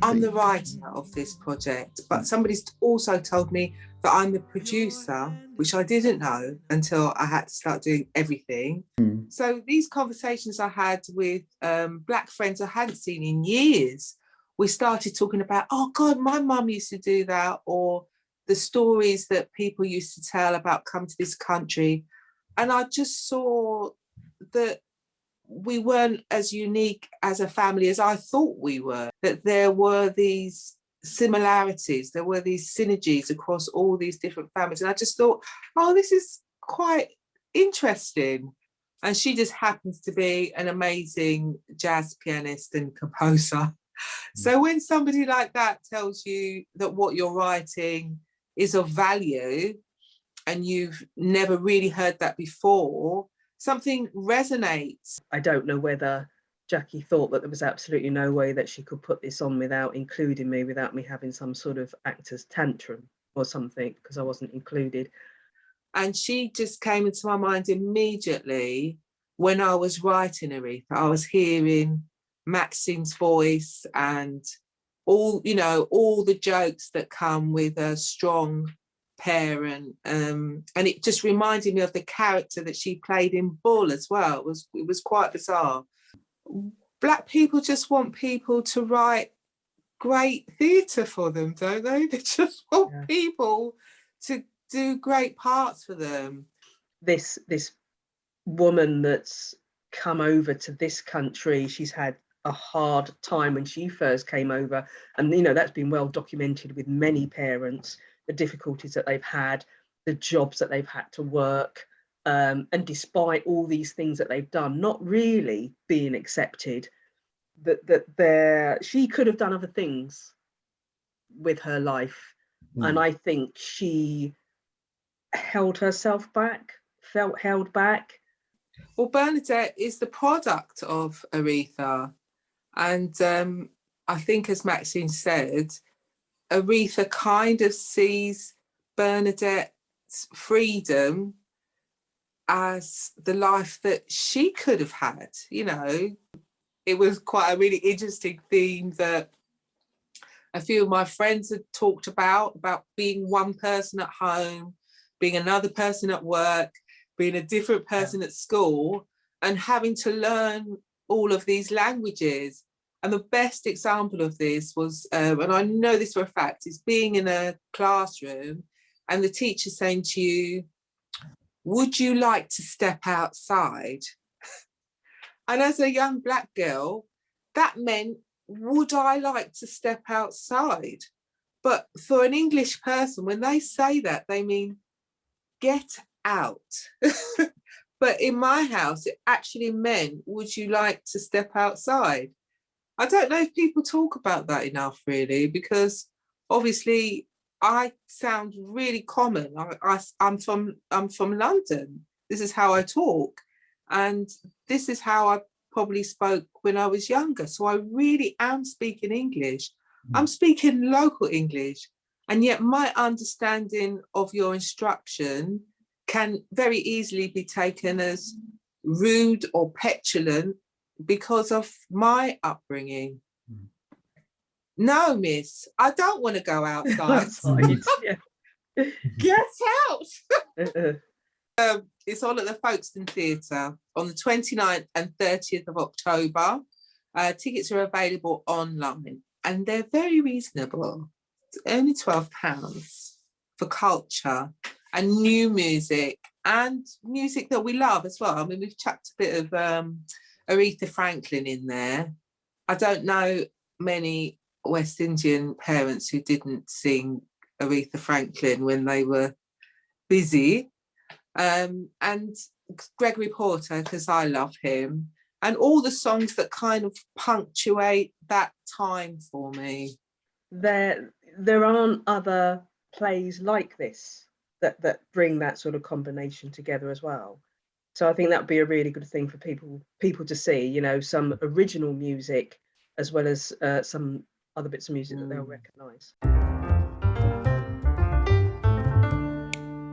I'm the writer of this project, but somebody's also told me that I'm the producer, which I didn't know until I had to start doing everything. So these conversations I had with Black friends I hadn't seen in years, we started talking about, oh God, my mum used to do that, or the stories that people used to tell about coming to this country. And I just saw that we weren't as unique as a family as I thought we were, that there were these similarities, there were these synergies across all these different families. And I just thought, oh, this is quite interesting. And she just happens to be an amazing jazz pianist and composer. So when somebody like that tells you that what you're writing is of value and you've never really heard that before, something resonates. I don't know whether Jackie thought that there was absolutely no way that she could put this on without including me, without me having some sort of actor's tantrum or something, because I wasn't included. And she just came into my mind immediately when I was writing Aretha. I was hearing Maxine's voice and all, you know, all the jokes that come with a strong parent, and it just reminded me of the character that she played in Bull as well. It was quite bizarre. Black people just want people to write great theatre for them, don't they? They just want people to do great parts for them. This woman that's come over to this country, she's had a hard time when she first came over, and you know that's been well documented with many parents, the difficulties that they've had, the jobs that they've had to work, and despite all these things that they've done, not really being accepted, that she could have done other things with her life. And I think she held herself back, felt held back. Well, Bernadette is the product of Aretha. And I think, as Maxine said, Aretha kind of sees Bernadette's freedom as the life that she could have had. You know, it was quite a really interesting theme that a few of my friends had talked about being one person at home, being another person at work, being a different person at school, and having to learn all of these languages. And the best example of this was, and I know this for a fact, is being in a classroom and the teacher saying to you, would you like to step outside? And as a young Black girl, that meant, would I like to step outside? But for an English person, when they say that, they mean, get out. But in my house, it actually meant, would you like to step outside? I don't know if people talk about that enough, really, because obviously I sound really common. I'm from London. This is how I talk. And this is how I probably spoke when I was younger. So I really am speaking English. I'm speaking local English. And yet my understanding of your instruction can very easily be taken as rude or petulant because of my upbringing. No, miss, I don't want to go outside. Get out. It's on at the Folkestone Theatre on the 29th and 30th of October. Tickets are available online and they're very reasonable. It's only £12 for culture and new music and music that we love as well. I mean, we've chucked a bit of Aretha Franklin in there. I don't know many West Indian parents who didn't sing Aretha Franklin when they were busy. And Gregory Porter, because I love him, and all the songs that kind of punctuate that time for me. There aren't other plays like this that bring that sort of combination together as well. So I think that would be a really good thing for people to see, you know, some original music as well as some other bits of music that they'll recognise.